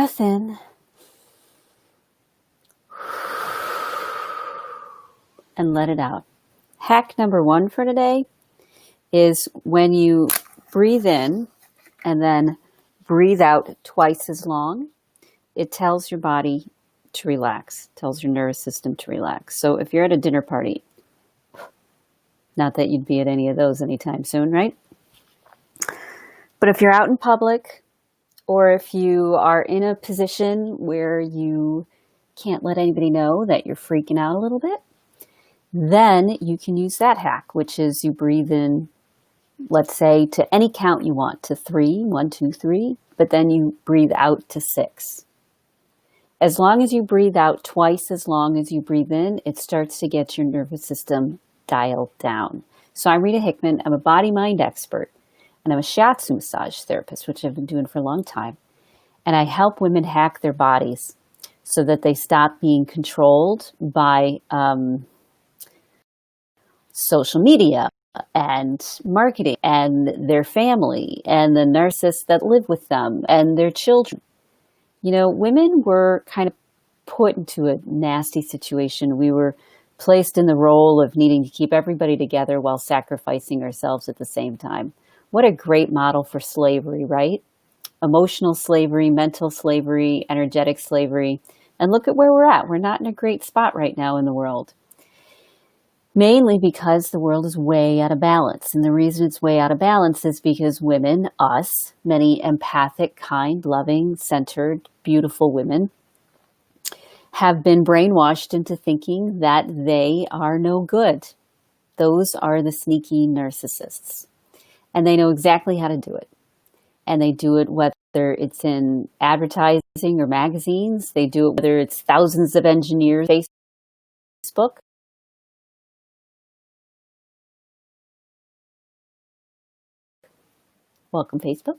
breath in. And let it out. Hack number 1 for today is when you breathe in and then breathe out twice as long, it tells your body to relax, tells your nervous system to relax. So if you're at a dinner party, not that you'd be at any of those anytime soon, right? But if you're out in public, or if you are in a position where you can't let anybody know that you're freaking out a little bit, then you can use that hack, which is you breathe in, let's say, to any count you want, to 3, 1, 2, 3, but then you breathe out to 6. As long as you breathe out twice as long as you breathe in, it starts to get your nervous system dialed down. So I'm Rita Hickman. I'm a body-mind expert, and I'm a shiatsu massage therapist, which I've been doing for a long time. And I help women hack their bodies so that they stop being controlled by social media and marketing and their family and the narcissists that live with them and their children. You know, women were kind of put into a nasty situation. We were placed in the role of needing to keep everybody together while sacrificing ourselves at the same time. What a great model for slavery, right? Emotional slavery, mental slavery, energetic slavery. And look at where we're at. We're not in a great spot right now in the world. Mainly because the world is way out of balance. And the reason it's way out of balance is because women, us, many empathic, kind, loving, centered, beautiful women, have been brainwashed into thinking that they are no good. Those are the sneaky narcissists. And they know exactly how to do it. And they do it whether it's in advertising or magazines. They do it whether it's thousands of engineers, Facebook. Welcome, Facebook.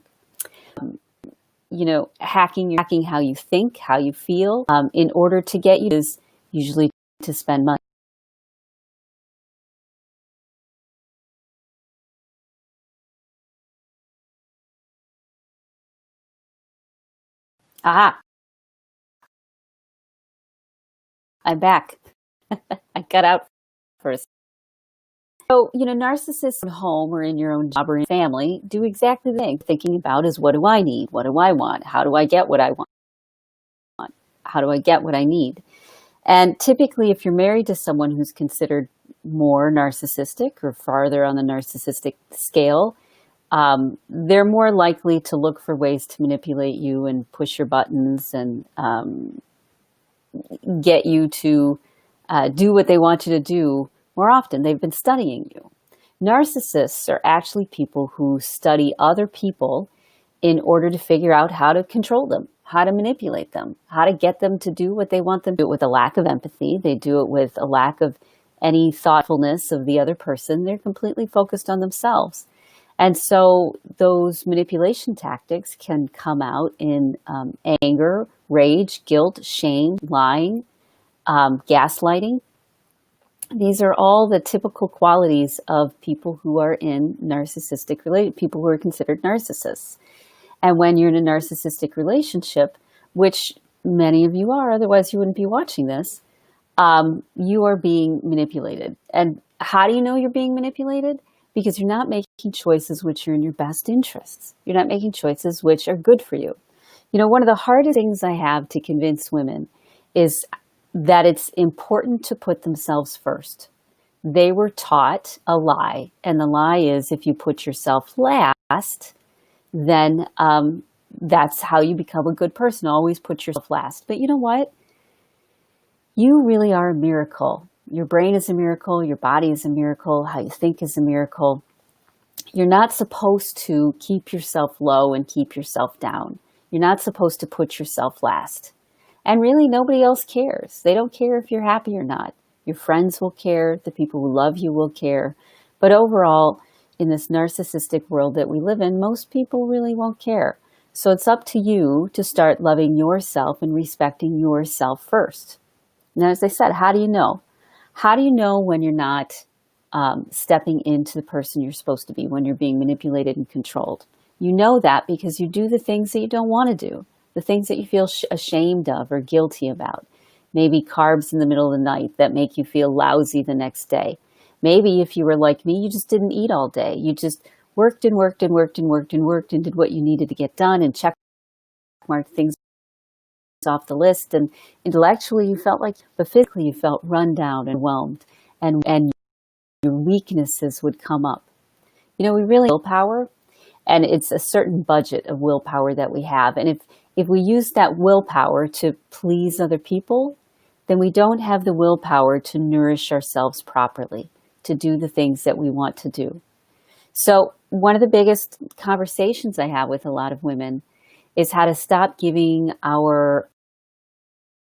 You know, hacking how you think, how you feel, in order to get you is usually to spend money. Aha, I'm back. I got out first. So, you know, narcissists at home or in your own job or in family do exactly the thing. Thinking about is, what do I need? What do I want? How do I get what I want? How do I get what I need? And typically, if you're married to someone who's considered more narcissistic or farther on the narcissistic scale, they're more likely to look for ways to manipulate you and push your buttons and get you to do what they want you to do more often. They've been studying you. Narcissists are actually people who study other people in order to figure out how to control them, how to manipulate them, how to get them to do what they want them to do. With a lack of empathy, they do it with a lack of any thoughtfulness of the other person. They're completely focused on themselves. And so those manipulation tactics can come out in anger, rage, guilt, shame, lying, gaslighting. These are all the typical qualities of people who are in narcissistic related, people who are considered narcissists. And when you're in a narcissistic relationship, which many of you are, otherwise you wouldn't be watching this, you are being manipulated. And how do you know you're being manipulated? Because you're not making choices which are in your best interests. You're not making choices which are good for you. You know, one of the hardest things I have to convince women is that it's important to put themselves first. They were taught a lie, and the lie is if you put yourself last, then that's how you become a good person. Always put yourself last. But you know what? You really are a miracle. Your brain is a miracle. Your body is a miracle. How you think is a miracle. You're not supposed to keep yourself low and keep yourself down. You're not supposed to put yourself last. And really, nobody else cares. They don't care if you're happy or not. Your friends will care. The people who love you will care. But overall, in this narcissistic world that we live in, most people really won't care. So it's up to you to start loving yourself and respecting yourself first. Now, as I said, how do you know? How do you know when you're not stepping into the person you're supposed to be, when you're being manipulated and controlled? You know that because you do the things that you don't want to do. the things that you feel ashamed of or guilty about. Maybe carbs in the middle of the night that make you feel lousy the next day. Maybe if you were like me, you just didn't eat all day. You just worked and worked and worked and worked and worked and did what you needed to get done and check mark things off the list. And intellectually you felt like, but physically you felt run down and overwhelmed, and your weaknesses would come up. We really have willpower, and it's a certain budget of willpower that we have. And if we use that willpower to please other people, then we don't have the willpower to nourish ourselves properly, to do the things that we want to do. So one of the biggest conversations I have with a lot of women is how to stop giving our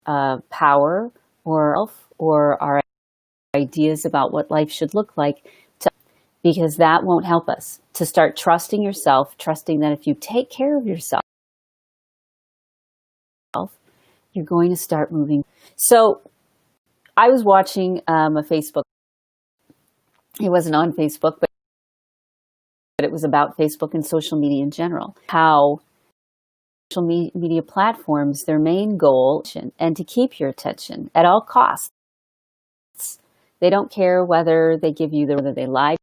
power or our ideas about what life should look like, because that won't help us. To start trusting yourself, trusting that if you take care of yourself, you're going to start moving. So I was watching a Facebook. It wasn't on Facebook, but it was about Facebook and social media in general. How social media platforms, their main goal, and to keep your attention at all costs. They don't care whether they give you whether they lie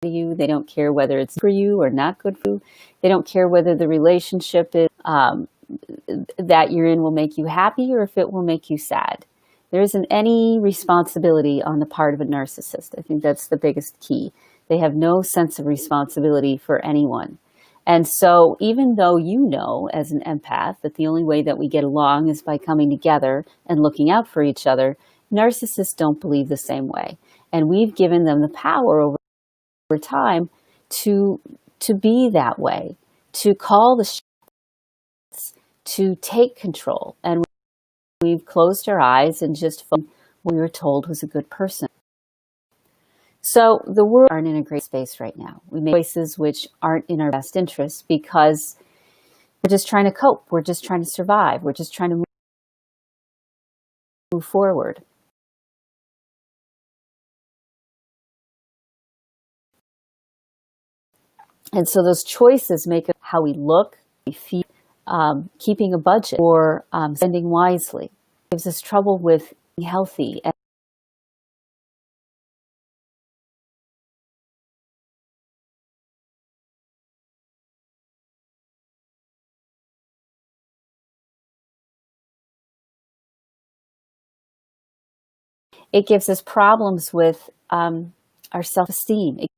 to you. They don't care whether it's for you or not good for you. They don't care whether the relationship is, that you're in will make you happy or if it will make you sad. There isn't any responsibility on the part of a narcissist. I think that's the biggest key. They have no sense of responsibility for anyone. And so even though you know as an empath that the only way that we get along is by coming together and looking out for each other, narcissists don't believe the same way. And we've given them the power over time to be that way, to call the shots, to take control. And we've closed our eyes and just focused on what we were told was a good person. So the world aren't in a great space right now. We make choices which aren't in our best interest because we're just trying to cope. We're just trying to survive. We're just trying to move forward. And so those choices make how we look, we feel, keeping a budget, or spending wisely. It gives us trouble with being healthy. And it gives us problems with our self-esteem. It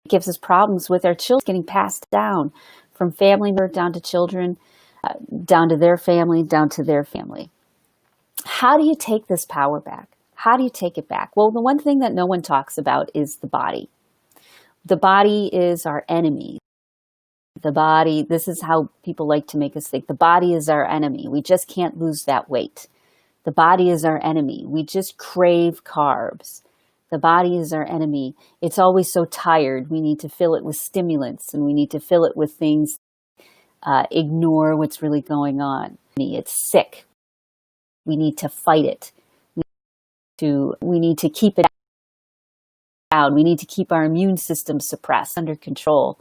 gives us problems with our children getting passed down from family member down to children, down to their family, down to their family. How do you take this power back? How do you take it back? Well, the one thing that no one talks about is the body. The body is our enemy. The body, this is how people like to make us think. The body is our enemy. We just can't lose that weight. The body is our enemy. We just crave carbs. The body is our enemy. It's always so tired. We need to fill it with stimulants, and we need to fill it with things, ignore what's really going on. It's sick. We need to fight it. We need to keep it down. We need to keep our immune system suppressed, under control.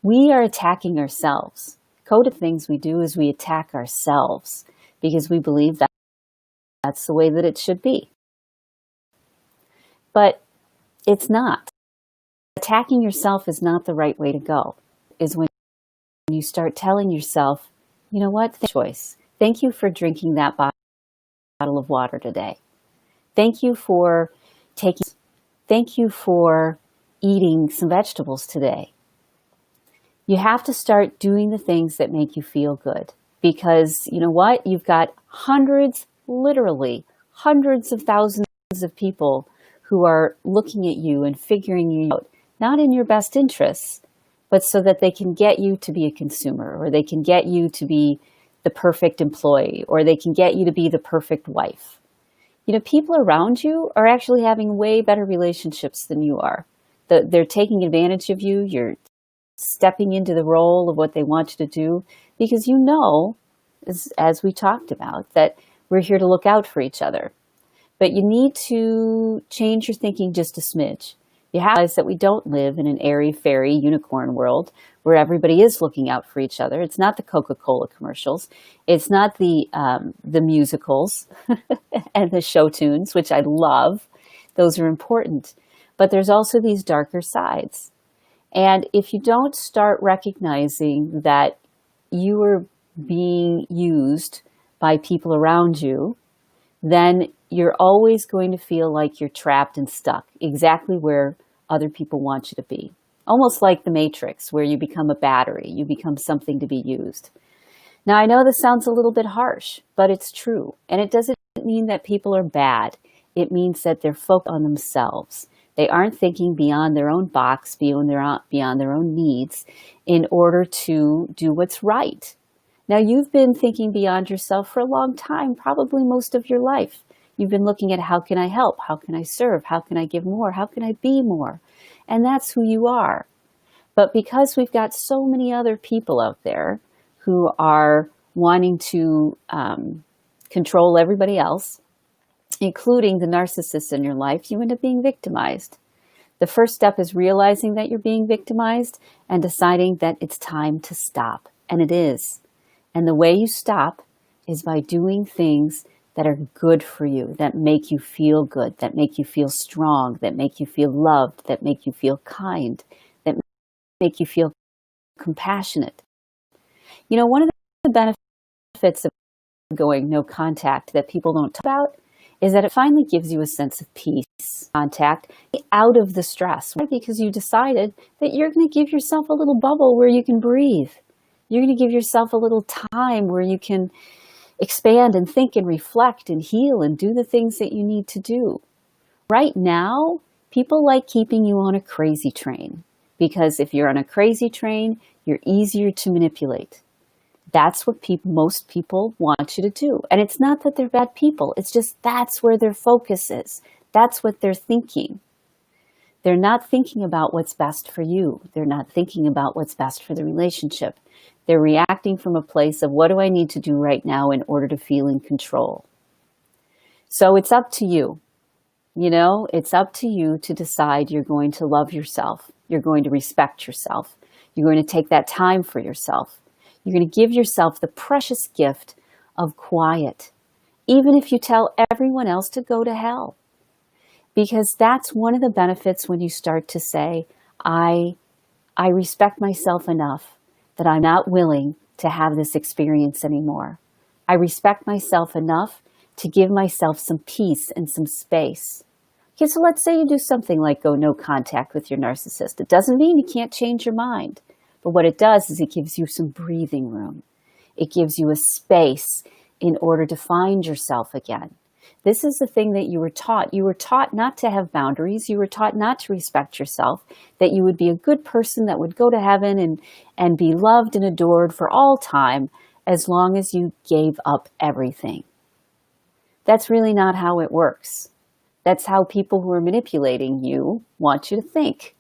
We are attacking ourselves. Code of things we do is we attack ourselves because we believe that that's the way that it should be. But it's not. Attacking yourself is not the right way to go. Is when you start telling yourself, you know what, choice. Thank you for drinking that bottle of water today. Thank you for eating some vegetables today. You have to start doing the things that make you feel good, because you know what? You've got literally hundreds of thousands of people who are looking at you and figuring you out, not in your best interests, but so that they can get you to be a consumer, or they can get you to be the perfect employee, or they can get you to be the perfect wife. You know, people around you are actually having way better relationships than you are. They're taking advantage of you. You're stepping into the role of what they want you to do, because you know, as we talked about, that we're here to look out for each other. But you need to change your thinking just a smidge. You have to realize that we don't live in an airy-fairy unicorn world where everybody is looking out for each other. It's not the Coca-Cola commercials. It's not the musicals and the show tunes, which I love. Those are important. But there's also these darker sides. And if you don't start recognizing that you are being used by people around you, then you're always going to feel like you're trapped and stuck exactly where other people want you to be. Almost like the Matrix, where you become a battery, you become something to be used. Now, I know this sounds a little bit harsh, but it's true. And it doesn't mean that people are bad. It means that they're focused on themselves. They aren't thinking beyond their own box, beyond their own needs, in order to do what's right. Now, you've been thinking beyond yourself for a long time, probably most of your life. You've been looking at how can I help? How can I serve? How can I give more? How can I be more? And that's who you are. But because we've got so many other people out there who are wanting to control everybody else, including the narcissists in your life, you end up being victimized. The first step is realizing that you're being victimized and deciding that it's time to stop. And it is. And the way you stop is by doing things that are good for you, that make you feel good, that make you feel strong, that make you feel loved, that make you feel kind, that make you feel compassionate. You know, one of the benefits of going no contact that people don't talk about is that it finally gives you a sense of peace, contact, out of the stress, right? Because you decided that you're going to give yourself a little bubble where you can breathe. You're going to give yourself a little time where you can expand and think and reflect and heal and do the things that you need to do. Right now, people like keeping you on a crazy train, because if you're on a crazy train, you're easier to manipulate. That's what most people want you to do. And it's not that they're bad people. It's just that's where their focus is. That's what they're thinking. They're not thinking about what's best for you. They're not thinking about what's best for the relationship. They're reacting from a place of, what do I need to do right now in order to feel in control? So it's up to you. You know, it's up to you to decide you're going to love yourself. You're going to respect yourself. You're going to take that time for yourself. You're going to give yourself the precious gift of quiet, even if you tell everyone else to go to hell. Because that's one of the benefits when you start to say, I respect myself enough that I'm not willing to have this experience anymore. I respect myself enough to give myself some peace and some space. Okay, so let's say you do something like go no contact with your narcissist. It doesn't mean you can't change your mind. But what it does is it gives you some breathing room. It gives you a space in order to find yourself again. This is the thing that you were taught. You were taught not to have boundaries. You were taught not to respect yourself, that you would be a good person that would go to heaven and be loved and adored for all time as long as you gave up everything. That's really not how it works. That's how people who are manipulating you want you to think.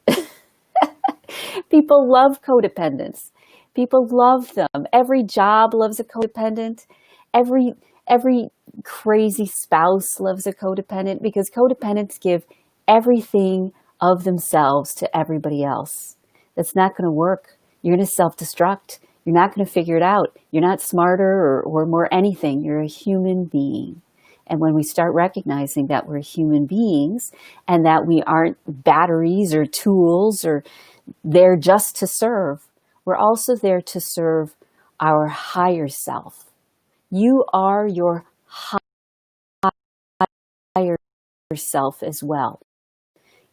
People love codependents. People love them. Every job loves a codependent. Every crazy spouse loves a codependent, because codependents give everything of themselves to everybody else. That's not going to work. You're going to self-destruct. You're not going to figure it out. You're not smarter or more anything. You're a human being. And when we start recognizing that we're human beings and that we aren't batteries or tools or there just to serve, we're also there to serve our higher self. You are your higher self as well.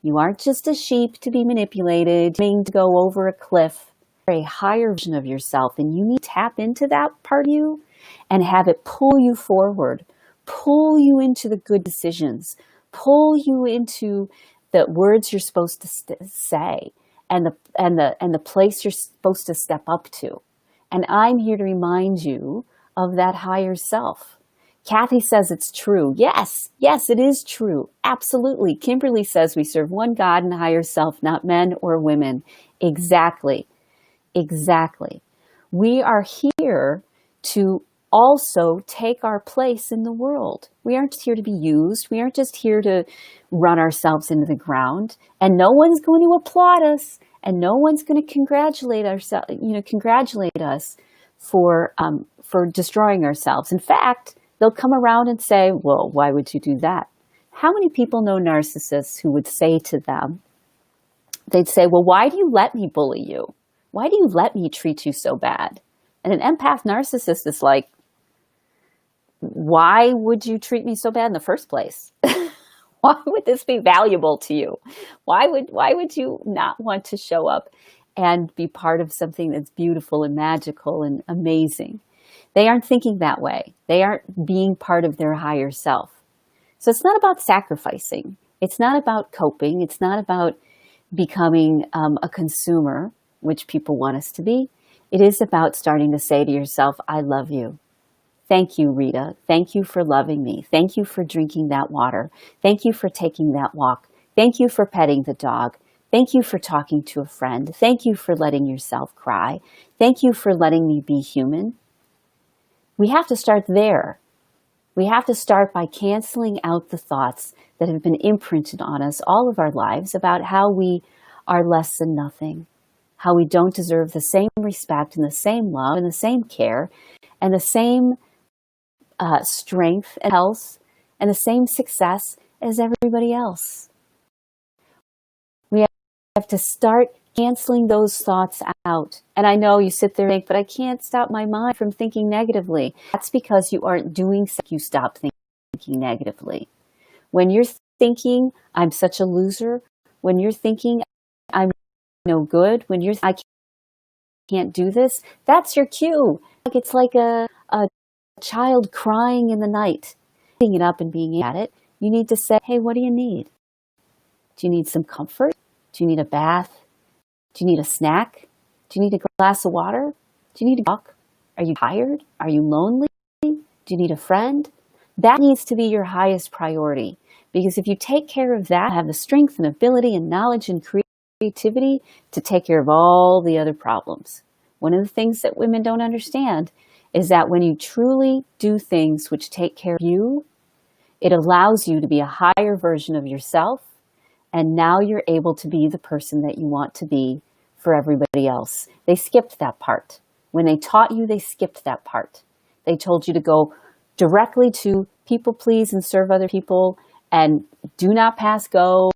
You aren't just a sheep to be manipulated, to go over a cliff. You're a higher version of yourself, and you need to tap into that part of you and have it pull you forward, pull you into the good decisions, pull you into the words you're supposed to say, and the place you're supposed to step up to. And I'm here to remind you of that higher self. Kathy says it's true. Yes, it is true. Absolutely. Kimberly says we serve one God and higher self, not men or women. Exactly. We are here to also take our place in the world. We aren't just here to be used. We aren't just here to run ourselves into the ground. And no one's going to applaud us, and no one's going to congratulate us for destroying ourselves. In fact, they'll come around and say, well, why would you do that? How many people know narcissists who would say to them, they'd say, well, why do you let me bully you? Why do you let me treat you so bad? And an empath narcissist is like, why would you treat me so bad in the first place? Why would this be valuable to you? Why would you not want to show up and be part of something that's beautiful and magical and amazing? They aren't thinking that way. They aren't being part of their higher self. So it's not about sacrificing. It's not about coping. It's not about becoming a consumer, which people want us to be. It is about starting to say to yourself, I love you. Thank you, Rita. Thank you for loving me. Thank you for drinking that water. Thank you for taking that walk. Thank you for petting the dog. Thank you for talking to a friend. Thank you for letting yourself cry. Thank you for letting me be human. We have to start there. We have to start by canceling out the thoughts that have been imprinted on us all of our lives about how we are less than nothing, how we don't deserve the same respect and the same love and the same care and the same strength and health and the same success as everybody else. We have to start canceling those thoughts out. And I know you sit there and think, but I can't stop my mind from thinking negatively. That's because you aren't doing something. You stop thinking negatively. When you're thinking, I'm such a loser, when you're thinking, I'm no good, when you're I can't do this, that's your cue. It's like a child crying in the night, picking it up and being at it. You need to say, hey, what do you need? Do you need some comfort? Do you need a bath? Do you need a snack? Do you need a glass of water? Do you need a walk? Are you tired? Are you lonely? Do you need a friend? That needs to be your highest priority, because if you take care of that, have the strength and ability and knowledge and creativity to take care of all the other problems. One of the things that women don't understand is that when you truly do things which take care of you, it allows you to be a higher version of yourself. And now you're able to be the person that you want to be for everybody else. They skipped that part. When they taught you, they skipped that part. They told you to go directly to people please and serve other people and do not pass go,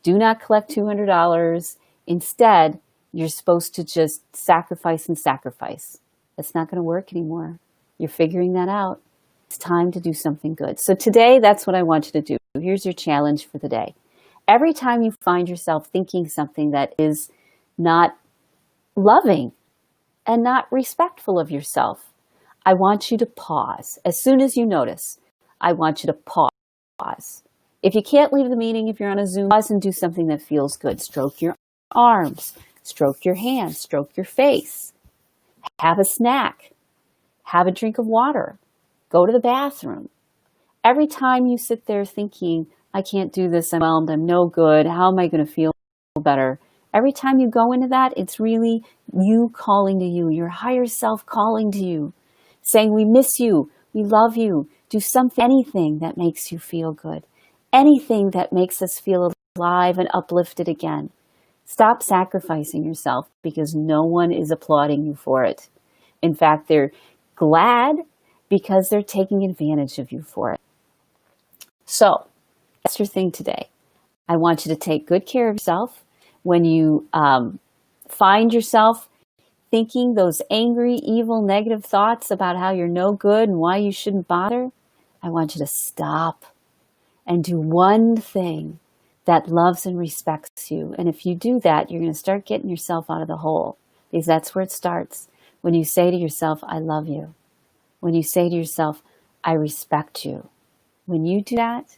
do not collect $200. Instead, you're supposed to just sacrifice and sacrifice. That's not going to work anymore. You're figuring that out. It's time to do something good. So today, that's what I want you to do. Here's your challenge for the day. Every time you find yourself thinking something that is not loving and not respectful of yourself, I want you to pause. As soon as you notice, I want you to pause. If you can't leave the meeting, if you're on a Zoom, pause and do something that feels good. Stroke your arms, stroke your hands, stroke your face, have a snack, have a drink of water, go to the bathroom. Every time you sit there thinking, I can't do this, I'm overwhelmed, I'm no good, how am I going to feel better? Every time you go into that, it's really you calling to you, your higher self calling to you, saying, we miss you, we love you, do something, anything that makes you feel good, anything that makes us feel alive and uplifted again. Stop sacrificing yourself because no one is applauding you for it. In fact, they're glad because they're taking advantage of you for it. So, that's your thing today. I want you to take good care of yourself. When you find yourself thinking those angry, evil, negative thoughts about how you're no good and why you shouldn't bother, I want you to stop and do one thing that loves and respects you. And if you do that, you're going to start getting yourself out of the hole, because that's where it starts. When you say to yourself, I love you. When you say to yourself, I respect you. When you do that,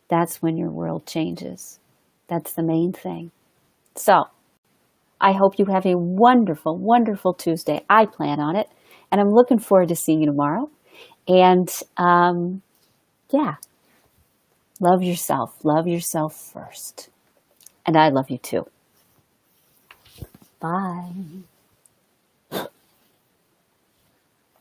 that's when your world changes. That's the main thing. So, I hope you have a wonderful, wonderful Tuesday. I plan on it. And I'm looking forward to seeing you tomorrow. And, yeah, love yourself. Love yourself first. And I love you too. Bye.